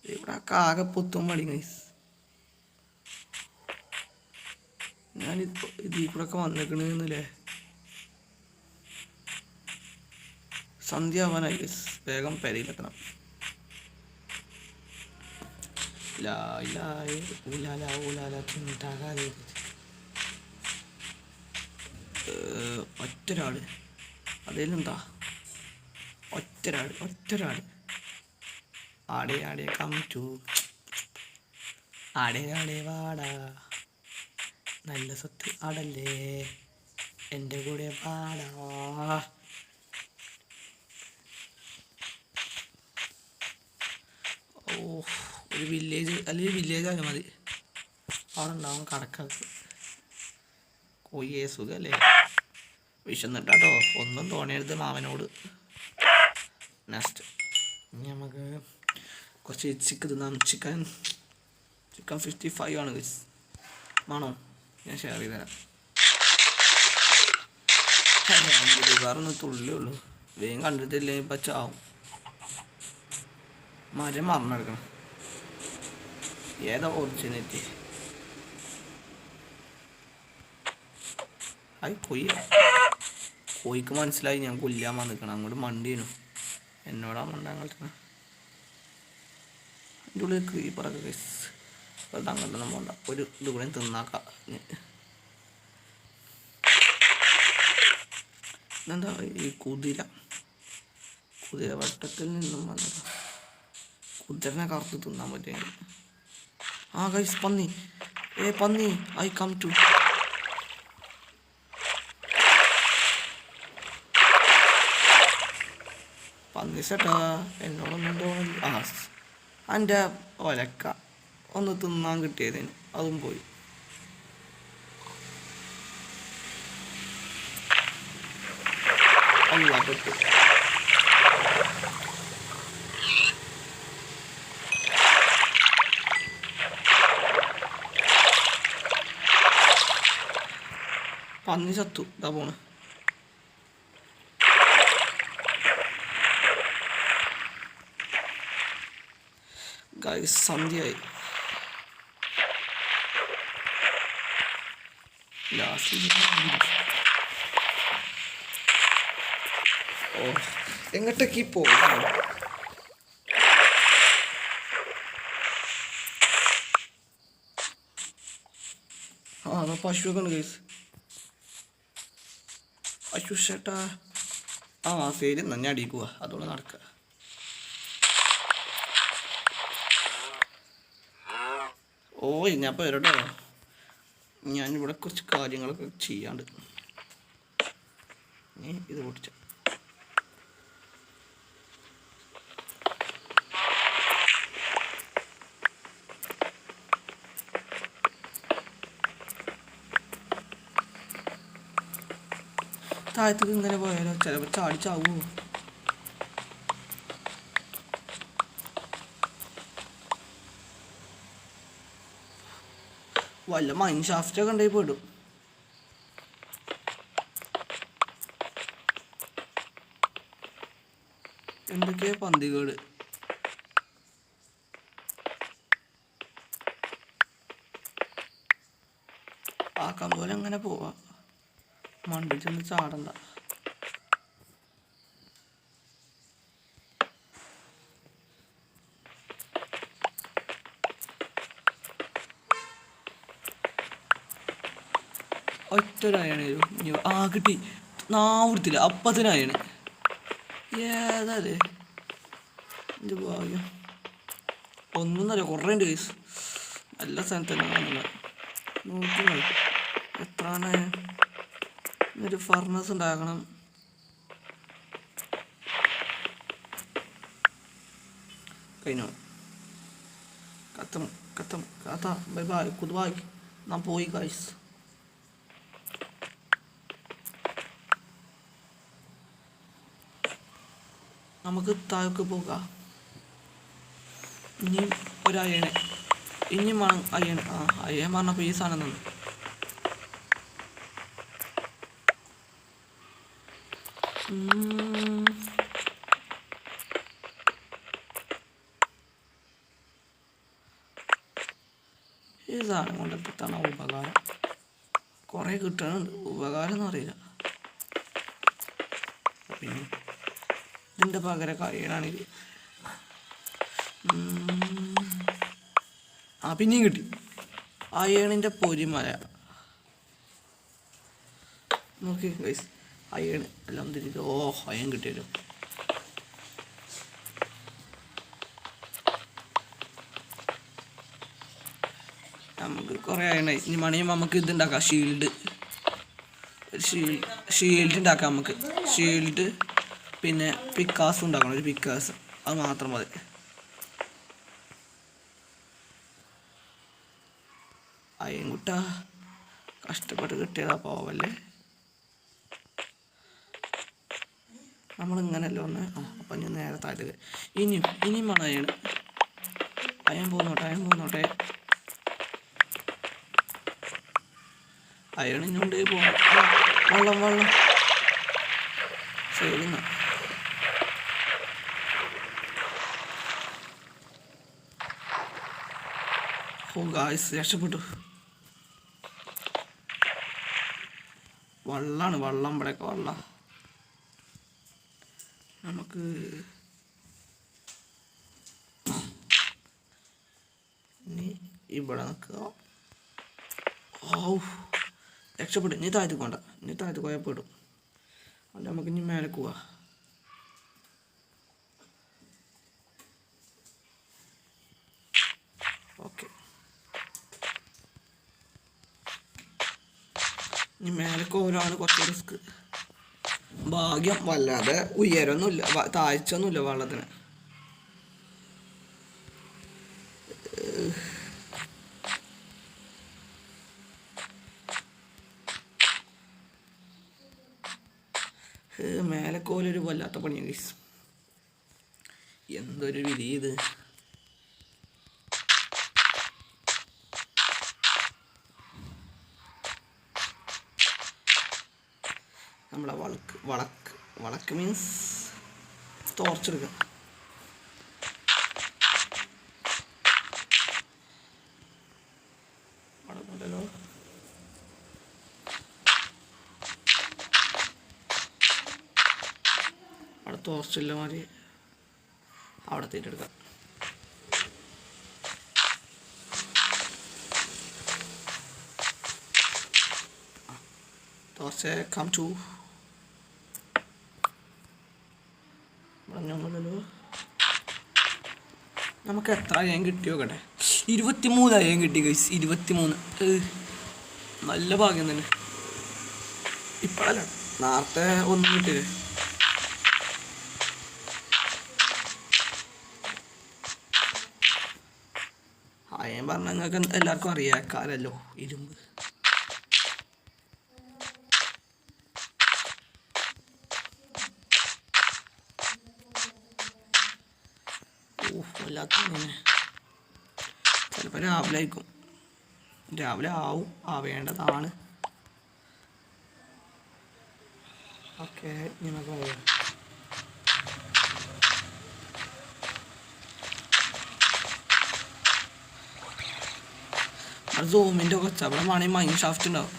Speaker 1: ഇവിടെ ആകെ പൊത്തും മടി ഗൈസ്. ഞാനിപ്പോൾ ഇതിൽ കൂടെ ഒക്കെ വന്നിക്കണെന്നല്ലേ. സന്ധ്യ ആവാനായി ഗൈസ്. വേഗം പെരയിലെത്തണം. ഒറ്റൊരാള് അതിലെന്താ? ഒറ്റൊരാള് ആടെ കം ടു. ആടെ വാടാ, നല്ല സ്വത്ത് ആടല്ലേ, എൻ്റെ കൂടെ പാടാ. ഒരു വില്ലേജ് അല്ലെങ്കിൽ വില്ലേജ് ആയാൽ മതി. അവിടെ ഉണ്ടാവും കടക്കാർക്ക്. കോഴിയെ സുഖല്ലേ? വിശന്നിട്ടാട്ടോ, ഒന്നും തോന്നരുത് മാമനോട്. നെക്സ്റ്റ് ഇനി നമുക്ക് കുറച്ച് ചിക്കൻ തിന്നാം. ചിക്കൻ 55 ആണ് ഗൈസ്. ആണോ? ഞാൻ ഷെയർ ചെയ്ത് തരാം. വേറൊന്ന് തുള്ളേ ഉള്ളൂ. വേഗം കണ്ടിട്ടില്ലേ ഇപ്പം ചാവും. മരം മറന്നെടുക്കണം. ഏതാ ഒറിജിനേറ്റ്? ആയി കോയിക്ക് മനസ്സിലായി ഞാൻ കൊല്ലാൻ വന്നിക്കണം. അങ്ങോട്ട് മണ്ടിയേനു എന്നോടാ മണ്ടാങ്ങൾ എൻ്റെ ഉള്ളിൽ ക്രീപ്പറൊക്കെ ഗൈസ്. വെറുതെ അങ്ങോട്ടൊന്നും പോകണ്ട, ഒരു ഇത് കൂടെ തിന്നാക്കാം. എന്താ ഈ കുതിര വട്ടത്തിൽ നിന്നും വന്നത്. കുതിരനെ കറുത്ത് തിന്നാൻ പറ്റിയ ഗൈസ് പന്നി. പന്നി ഐ കം ടു. പന്നി ചേട്ടാ എന്നോടൊന്നും തോന്നില്ല. എൻ്റെ ഒലക്ക ഒന്ന് തിന്നാൻ കിട്ടിയതിന് അതും പോയി. അല്ല പെട്ടു. പന്നി ചത്തു. ഇതാ പോണ്. ഗൈസ് സന്ധ്യയായി. എങ്ങോട്ടേക്ക് പോകും? അതാ പശുവൊക്കെ ഉണ്ട് ഗൈസ്. പശു ചേട്ടാ ശരി എന്നാ ഞാൻ അടിക്കുക. അതുകൊണ്ട് നടക്കുക. ഞാൻ ഇപ്പോൾ വരട്ടോ. ഞാനിവിടെ കുറച്ച് കാര്യങ്ങളൊക്കെ ചെയ്യാണ്ട്. ഇത് പൊട്ടിച്ച താഴത്തേക്ക് ഇങ്ങനെ പോയാലോ ചിലപ്പോൾ ചാടിച്ചാവോ? വല്ല മൈൻ ഷാഫ്റ്റൊക്കെ ഉണ്ടെങ്കിൽ പെടും. എന്തൊക്കെയാ പന്തികേട്. ആക്കാൻ പോലെ അങ്ങനെ പോവാ. മണ്ടി ചെന്ന് ചാടണ്ട. ഒറ്റൊരായാണ് കിട്ടി. നാവൃത്തില്ല അപ്പത്തിനായാണ്. ഏതാല്ലേ എൻ്റെ ഭാഗ്യം. ഒന്നും അറിയാം. കുറേ ഉണ്ട് കേസ്. നല്ല സ്ഥലത്ത് തന്നെ കാണുന്നില്ല. നോക്കി എത്രാണ്. ഒരു ഫർണസ് ഉണ്ടാക്കണം. കഴിഞ്ഞോ? കത്തം ബൈ ബൈ ഗുഡ് ബൈ. ഞാൻ പോയി ഗൈസ്. നമുക്ക് താഴേക്ക് പോകാം. ഇനി ഒരയണ് ഇനിയും വേണം. അയ്യൺ അയ്യൻ പറഞ്ഞപ്പോൾ ഈ സാധനം തന്നെ. ഈ സാധനം കൊണ്ട് എത്തിട്ടാണ് ഉപകാരം. കുറേ കിട്ടണുണ്ട്. ഉപകാരം എന്ന് അറിയില്ല. പിന്നെ ഇതിൻ്റെ പകരം കഴിയണമെങ്കിൽ പിന്നെയും കിട്ടി. അയണിൻ്റെ പൊരിമല നോക്കി ഗൈസ്. അയൺ എല്ലാം തിരിച്ചു. അയൺ കിട്ടിയല്ലോ. നമുക്ക് കുറേ അയണായി. ഇനി മണിയും നമുക്ക് ഇതുണ്ടാക്കാം. ഷീൽഡ് ഉണ്ടാക്കാം നമുക്ക്. ഷീൽഡ് പിന്നെ പിക്കാസ് ഉണ്ടാക്കണം. ഒരു പിക്കാസ് അത് മാത്രം മതി. അയ്യൻകുട്ട കഷ്ടപ്പെട്ട് കിട്ടിയതാ. പോവല്ലേ. നമ്മളിങ്ങനല്ലോ ഒന്ന്. അപ്പം ഞാൻ നേരെ താഴെ ഇനിയും വേണം അയ്യണ്. അയ്യൻ പോന്നോട്ടെ. അയ്യണിഞ്ഞുകൊണ്ട് പോകണം. വെള്ളം ശരി. ഗായ്സ് രക്ഷപ്പെട്ടു. വെള്ളമാണ്, വെള്ളം ഇവിടെയൊക്കെ വെള്ളം. നമുക്ക് ഇനി ഇവിടെ നിൽക്കുക. ഓ രക്ഷപ്പെടും. ഇനി താഴത്ത് പോകണ്ട, ഇനി താഴത്ത് പോയാൽ പെടും. അല്ല നമുക്ക് ഇനി മേലെ പോവാ. ഓക്കെ, ഇനി മേലേക്ക് ഓരോആണ് കുറച്ച് റിസ്ക്. ഭാഗ്യം വല്ലാതെ ഉയരൊന്നുമില്ല, താഴ്ചയൊന്നുമില്ല വെള്ളത്തിന്. മേലക്കോലൊരു വല്ലാത്ത പണിയാണ് ഗൈസ്. എന്തൊരു വിധി ഇത്. നമ്മളെ വളക്ക് മീൻസ് ടോർച്ചെടുക്കുക. വളക്കുണ്ടല്ലോ. അവിടെ ടോർച്ചില്ല മാതിരി അവിടെ തീറ്റെടുക്കാം. Torch come to. പറഞ്ഞല്ലോ നമുക്ക് എത്ര അയ്യം കിട്ടിയോ കേട്ടെ. 23 അയ്യം കിട്ടി ഗൈസ്. 23. നല്ല ഭാഗ്യം തന്നെ. ഇപ്പോഴല്ല, നേരത്തെ ഒന്നും കിട്ടിയില്ലേ. അയ്യം പറഞ്ഞ നിങ്ങൾക്ക് എല്ലാവർക്കും അറിയാക്കാരല്ലോ, ഇരുമ്പ്. വല്ലാത്തങ്ങനെ ചിലപ്പോൾ രാവിലെ ആയിരിക്കും. രാവിലെ ആവേണ്ടതാണ്. ഓക്കെ, നമുക്ക് പറയാം. അത് സോമിൻ്റെ കൊച്ച അവിടെ വേണമെങ്കിൽ മൈൻ ഷാഫ്റ്റ് ഉണ്ടാവും.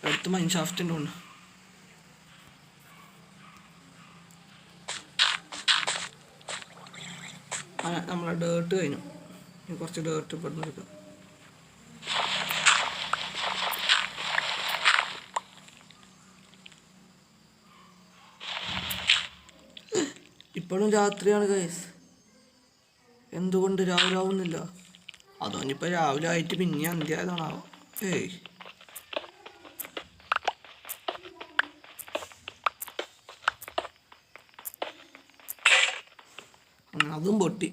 Speaker 1: അടുത്ത് മൈൻ ഷാഫ്റ്റ് ഉണ്ടോ? നമ്മളെ ഡേർട്ട് കഴിഞ്ഞു. കുറച്ച് ഡേർട്ട് ഇവിടുന്ന് എടുക്കാം. ഇപ്പോഴും രാത്രിയാണ് ഗൈസ്. എന്തുകൊണ്ട് രാവിലെ ആവുന്നില്ല? അതോ ഇനിയിപ്പോൾ രാവിലെ ആയിട്ട് പിന്നെ അന്ത്യായതാണോ? ഏയ്, അതും പൊട്ടി.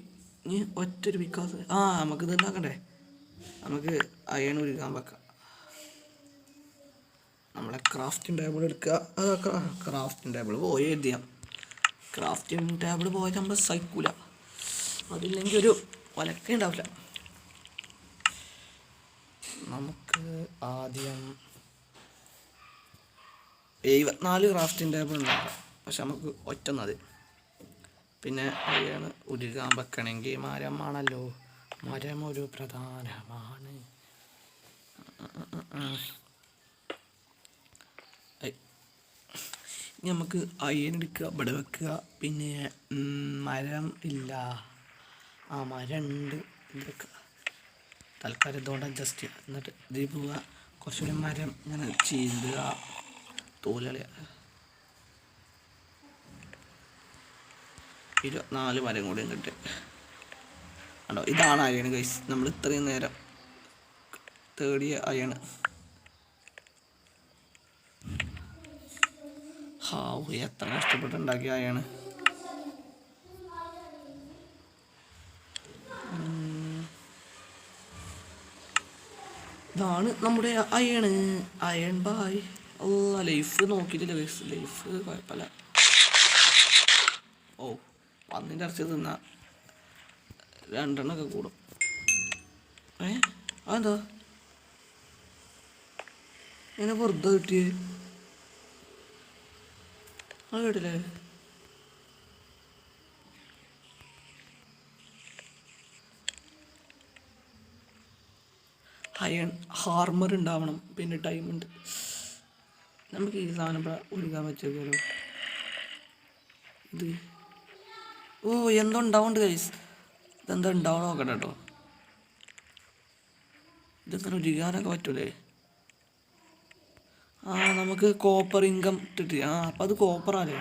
Speaker 1: ഇനി ഒറ്റൊരു വിക്കാസ്. നമുക്ക് ഇത് ഉണ്ടാക്കണ്ടേ? നമുക്ക് അയൺ ഉരുകാൻ വെക്കാം. നമ്മളെ ക്രാഫ്റ്റിംഗ് ടേബിൾ എടുക്കുക. ക്രാഫ്റ്റിംഗ് ടേബിൾ പോയി എഴുതിയാം. ക്രാഫ്റ്റിംഗ് ടേബിൾ പോയാൽ നമ്മൾ സഹിക്കൂല. അതില്ലെങ്കിൽ ഒരു ഒലക്ക ഉണ്ടാവില്ല. നമുക്ക് ആദ്യം 74 ക്രാഫ്റ്റിംഗ് ടേബിൾ ഉണ്ടാക്കാം. പക്ഷെ നമുക്ക് ഒറ്റ മതി. പിന്നെ അയ്യാണ് ഉരുകാൻ വെക്കണമെങ്കിൽ മരം ആണല്ലോ. മരം ഒരു പ്രധാനമാണ്. നമുക്ക് അയ്യൻ എടുക്കുക, ഇവിടെ വെക്കുക. പിന്നെ മരം ഇല്ല. മരം ഉണ്ട്, ഇതൊക്കെ തൽക്കാലം ഇതുകൊണ്ട് അഡ്ജസ്റ്റ് ചെയ്യുക. എന്നിട്ട് ഇതിൽ പോവുക. കുറച്ചുകൂടി മരം ഇങ്ങനെ ചീന്തുക, തോലുകള. 24 മരം കൂടിയും കിട്ടി. ആണോ, ഇതാണ് അയണ് ഗൈസ്. നമ്മൾ ഇത്രയും നേരം തേടിയ അയണ്. എത്ര കഷ്ടപ്പെട്ടുണ്ടാക്കിയ അയണ്. ഇതാണ് നമ്മുടെ അയണ്. അയൺ ബായ്. ലൈഫ് നോക്കിയിട്ടില്ല ഗൈസ്. ലൈഫ് കുഴപ്പമില്ല. പന്നിൻ്റെ ഇറച്ചി തിന്ന 2 എണ്ണമൊക്കെ കൂടും. അതെന്താ ഇങ്ങനെ വെറുതെ കിട്ടിയേ? അത് കേട്ടില്ലേ? അയൺ ഹാർമർ ഉണ്ടാവണം. പിന്നെ ഡയമണ്ട്. നമുക്ക് ഈ സാധനം ഇവിടെ ഒഴുകാൻ വെച്ചേക്കാലോ. ഇത് എന്തോ ഉണ്ടാവുന്നുണ്ട് ഗൈസ്. ഇതെന്താ ഉണ്ടാവണം നോക്കട്ടെ കേട്ടോ. ഇതെത്ര ഒഴുകാനൊക്കെ പറ്റൂലേ? നമുക്ക് കോപ്പർ ഇൻകം ഇട്ടിട്ട് അപ്പം അത് കോപ്പറാണല്ലേ?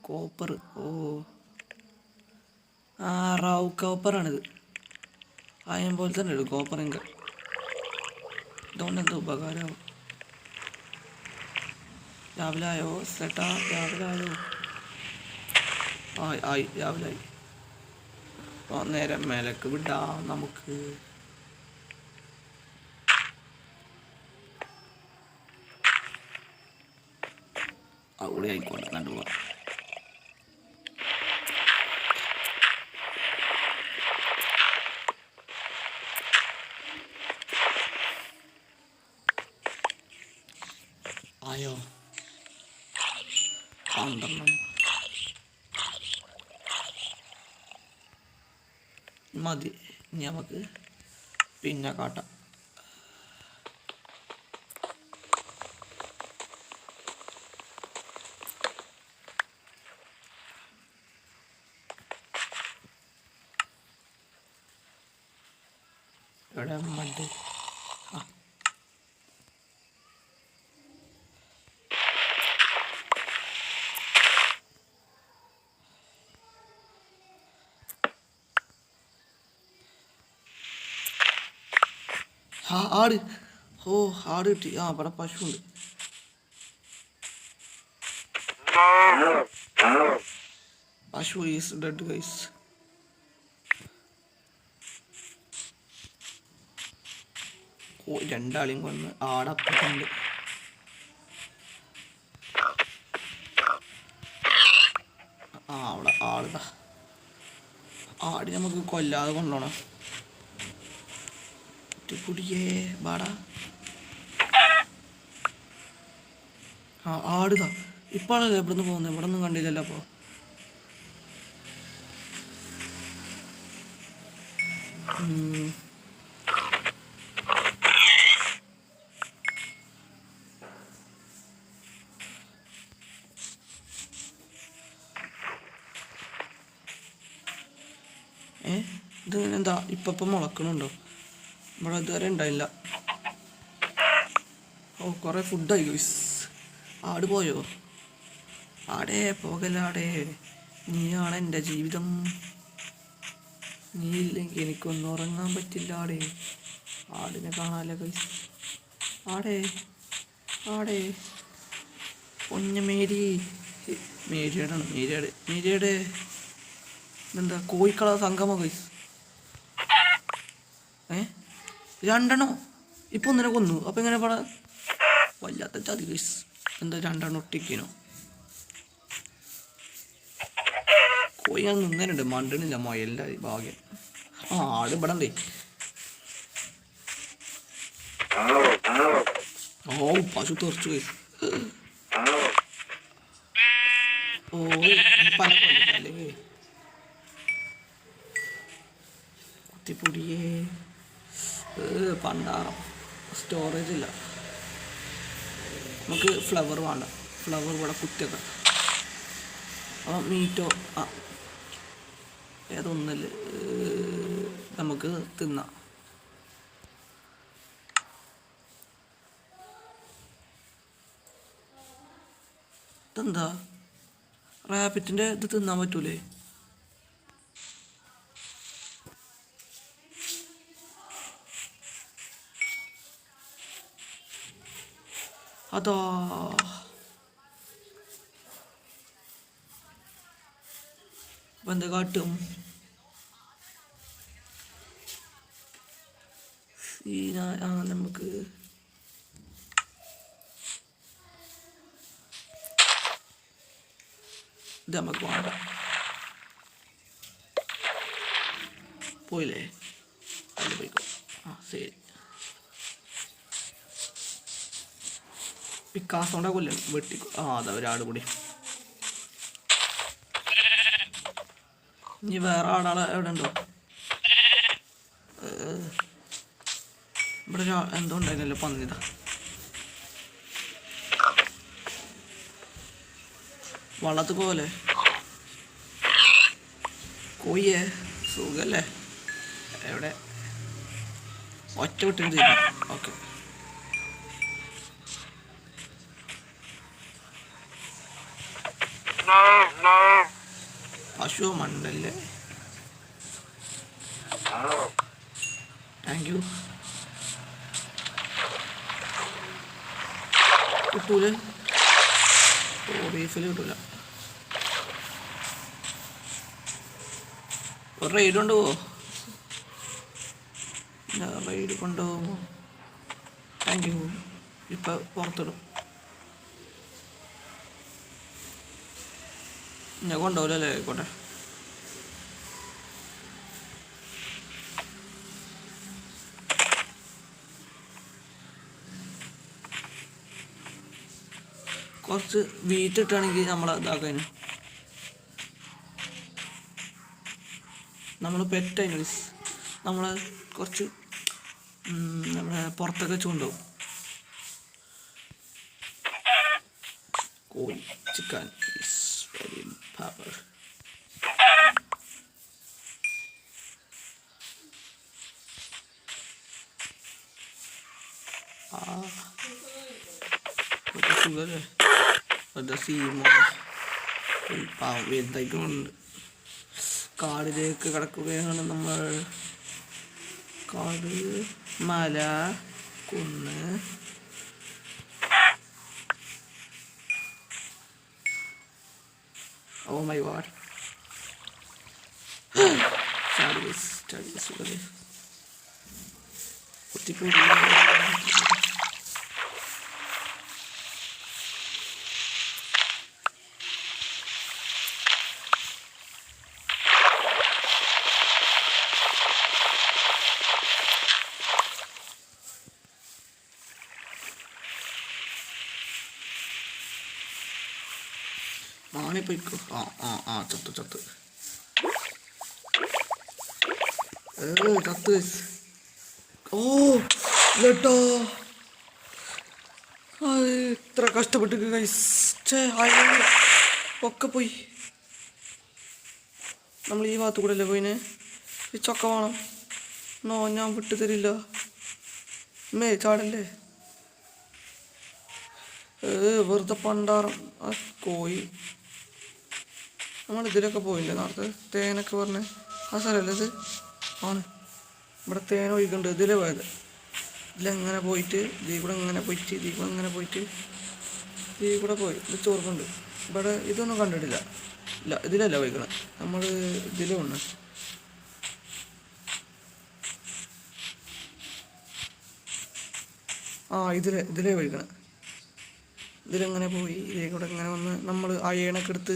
Speaker 1: കോപ്പർ റാവ് കോപ്പറാണിത്. അയൺ പോലെ തന്നെ ഇടും കോപ്പർ ഇൻകം. ഇതുകൊണ്ട് എന്താ ഉപകാരമാവും? രാവിലെ ആയോ ചേട്ടാ? രാവിലെ ആയോ? ആയി രാവിലെ ആയി. നേരം മേലേക്ക് വിടാം നമുക്ക്. അവിടെ ആയിക്കോട്ടെ കണ്ടുപോവാ. ആയോ 12 മതി. ഇനി നമുക്ക് പിന്നെ കാട്ടാം. ഇവിടെ മഡ് ആട്. ആട് കിട്ടി. ഇവിടെ പശുണ്ട്. പശു ഈസ് ഡെഡ് ഗൈസ്. രണ്ടാളെയും കൊന്ന്. ആടപ്പുണ്ട്. അവിടെ ആടുതാ. ആട് നമുക്ക് കൊല്ലാതെ കൊണ്ടുപോകണം. കുടിയേ ബാടാ. ആടുതാ. ഇപ്പോഴല്ലേ ഇവിടെ നിന്ന് പോകുന്നത്? ഇവിടെ ഒന്നും കണ്ടില്ലല്ലോ. അപ്പോൾ ഇത് എന്താ ഇപ്പം മുളക്കണുണ്ടോ? ഇവിടെ ഇതുവരെ ഉണ്ടായില്ല. കുറേ ഫുഡായി ഗൈസ്. ആട് പോയോ? ആടേ പോകലാടേ. നീയാണ് എൻ്റെ ജീവിതം. നീ ഇല്ലെങ്കിൽ എനിക്കൊന്നും ഉറങ്ങാൻ പറ്റില്ല ആടേ. ആടിനെ കാണാമല്ലോ ഗൈസ്. ആടേ പൊന്ന മേരിയുടെ എന്താ കോഴിക്കള സംഗമോ ഗൈസ്? രണ്ടെണ്ണോ? ഇപ്പൊ ഒന്നിനെ കൊന്നു. അപ്പൊ എങ്ങനെ പട വല്ലാത്ത ചതി ഗൈസ്. എന്താ രണ്ടെണ്ണം ഒട്ടിക്കനോ? കോഴി ഞാൻ നിന്നേനുണ്ട്. മണ്ടണില്ല മൊയലിൻ്റെ ഭാഗ്യം. ആട് ഇവിടെ ഉണ്ടേ. പശു തെറിച്ചു ഗൈസ്. പല കൊല്ലല്ലേ കുത്തിപ്പൊടിയേ. പണ്ടാറം സ്റ്റോറേജ് ഇല്ല. നമുക്ക് ഫ്ലവർ വേണ്ട. ഫ്ലവർ ഇവിടെ കുത്തിയൊക്കെ. മീറ്റോ ഏതൊന്നില്ല നമുക്ക് തിന്നാം. ഇതെന്താ റാബിറ്റിൻ്റെ ഇത് തിന്നാൻ പറ്റൂലേ? അതാ എന്താ കാട്ടും? നമുക്ക് ഇത് നമുക്ക് വേണ്ട. പോയില്ലേ? അല്ല പോയിക്കോ. ശരി. പിക്കാസോണ്ട കൊല്ലണം. വെട്ടിക്കോ. അതാ ഒരാട് കൂടി. ഇനി വേറെ ആടാളെ എവിടെ ഉണ്ടോ? ഇവിടെ എന്തോ ഉണ്ടായിരുന്നല്ലോ പന്നിത. വള്ളത്ത് പോലെ കോഴിയെ സുഖല്ലേ? എവിടെ ഒറ്റ വിട്ടിട്ട് തരും. ഓക്കെ, പശു മണ്ടല്ലേ. Thank you. കിട്ടൂലേ? ഓ, ബീഫിൽ കിട്ടൂല. ഒരു റൈഡ് കൊണ്ടുപോവോ? റൈഡ് കൊണ്ടുപോകുമോ? Thank you. ഇപ്പം പുറത്തിടും. ഞാൻ കൊണ്ടുപോകില്ലല്ലേ? ആയിക്കോട്ടെ. കുറച്ച് വീറ്റ് ഇട്ടാണെങ്കിൽ നമ്മൾ ഇതാക്കാനും നമ്മൾ പെറ്റായി നമ്മൾ കുറച്ച് നമ്മളെ പുറത്തൊക്കെ ചൂണ്ടാവും. കോഴി ചിക്കൻ ഈസ് വെരി പവർ. സുഖല്ലേ? എന്തായിക്കൊണ്ട് കാടിലേക്ക് കടക്കുകയാണ് നമ്മൾ. കാട്, മല, കുന്ന്. Oh my god. സുഖല്ലേ? കുത്തിക്കൂടി മാണി പോയിക്കോ. ചത്ത് ചത്ത്. ഓ ലേട്ടോ, ഇത്ര കഷ്ടപ്പെട്ട് ഒക്കെ പോയി. നമ്മൾ ഈ ഭാഗത്ത് കൂടെ അല്ലേ പോയിന്? ഈ ചൊക്ക വേണം. ഞാൻ വിട്ടു തരില്ല. ചാടല്ലേ? വെറുതെ പണ്ടാറും. ആ കോഴി നമ്മളിതിലൊക്കെ പോയില്ലേ നേരത്തെ? തേനൊക്കെ പറഞ്ഞ് ആ സ്ഥലമല്ലേ ഇത്? ആണ്. ഇവിടെ തേൻ ഒഴിക്കുന്നുണ്ട്. ഇതിലേ പോയത്. ഇതിലെങ്ങനെ പോയിട്ട് ഇതിൽ കൂടെ ഇങ്ങനെ പോയിട്ട് ഇതിൽ കൂടെ ഇങ്ങനെ പോയിട്ട് ഇതിൽ കൂടെ പോയി. ഇത് ചോർക്കുന്നുണ്ട്. ഇവിടെ ഇതൊന്നും കണ്ടിട്ടില്ല. ഇല്ല, ഇതിലല്ല പോയിക്കണം. നമ്മൾ ഇതിലേ ഉണ്ട്. ഇതിലേ പോയിക്കണം. ഇതിലെങ്ങനെ പോയി ഇതിൽ കൂടെ ഇങ്ങനെ വന്ന് നമ്മൾ അയണൊക്കെ എടുത്ത്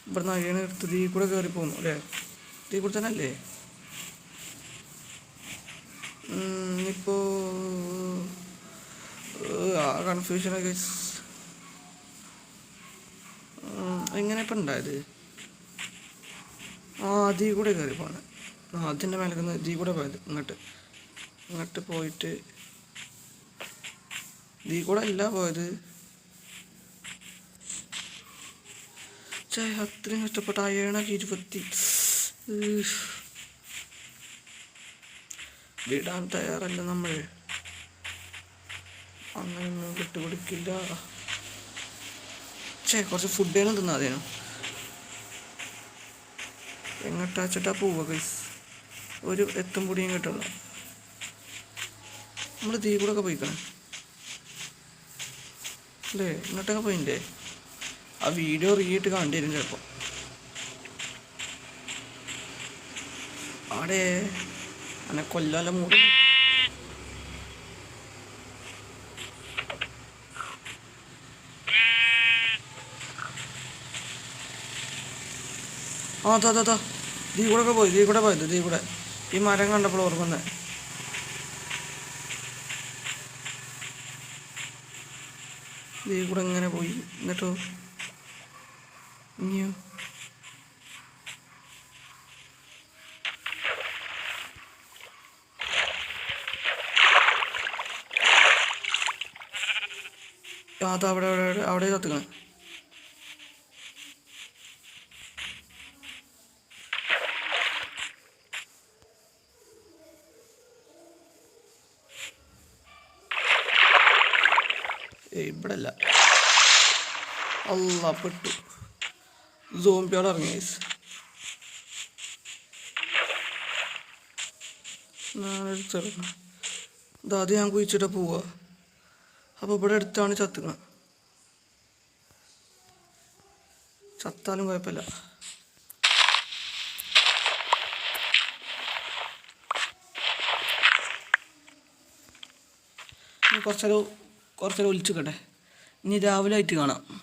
Speaker 1: ഇവിടുന്ന് അയണെടുത്ത് ഇതിൽ കൂടെ കയറി പോകുന്നു അല്ലേ? ഇതിൽ കൂടെ തന്നെ അല്ലേ? ഇപ്പോൾ കൺഫ്യൂഷനൊക്കെ എങ്ങനെ ഇപ്പം ഉണ്ടായത്? അതിൽ കൂടെ കയറി പോകണം. അതിൻ്റെ മേലെ ഇതിൽ കൂടെ പോയത്. ഇങ്ങോട്ട് പോയിട്ട് ഇതിൽ കൂടെ അല്ല പോയത്. അത്രയും കഷ്ടപ്പെട്ട അയണൊക്കെ 20 വിടാൻ തയ്യാറല്ല നമ്മൾ. അങ്ങനെയൊന്നും വിട്ടുപിടിക്കില്ല. കുറച്ച് ഫുഡേനും തിന്നാതേനു. എങ്ങോട്ടാച്ചിട്ടാ പോവുക ഗൈസ്? ഒരു എത്തും പൊടിയും കിട്ടുള്ളൂ. നമ്മൾ തീ കൂടെ ഒക്കെ പോയിക്കണം അല്ലേ? ഇങ്ങോട്ടൊക്കെ പോയില്ലേ? ആ വീഡിയോ റീയിട്ട് കാണേണ്ടി വരും ചിലപ്പോൾ. അവിടെ അങ്ങനെ കൊല്ലാല മൂടി. ദീ കൂടെ ഒക്കെ പോയി. ദീ കൂടെ ഈ മരം കണ്ടപ്പോൾ ഓർമ്മ. ദീ കൂടെ ഇങ്ങനെ പോയി. എന്നിട്ടോ ഇനിയോ അത് അവിടെ അവിടെ അവിടെ കത്തുക്കണം. ഇവിടെ അല്ല. അല്ല പെട്ടു. സോംബിയോട് ഇറങ്ങി ഗൈസ്. അത് ഞാൻ കുഴിച്ചിട്ട് പോവാ. അപ്പോൾ ഇവിടെ അടുത്താണ് ചത്തുക്കണം. ചത്താലും കുഴപ്പമില്ല. കുറച്ചേരം ഒലിച്ചിക്കട്ടെ. ഇനി രാവിലെ ആയിട്ട് കാണാം.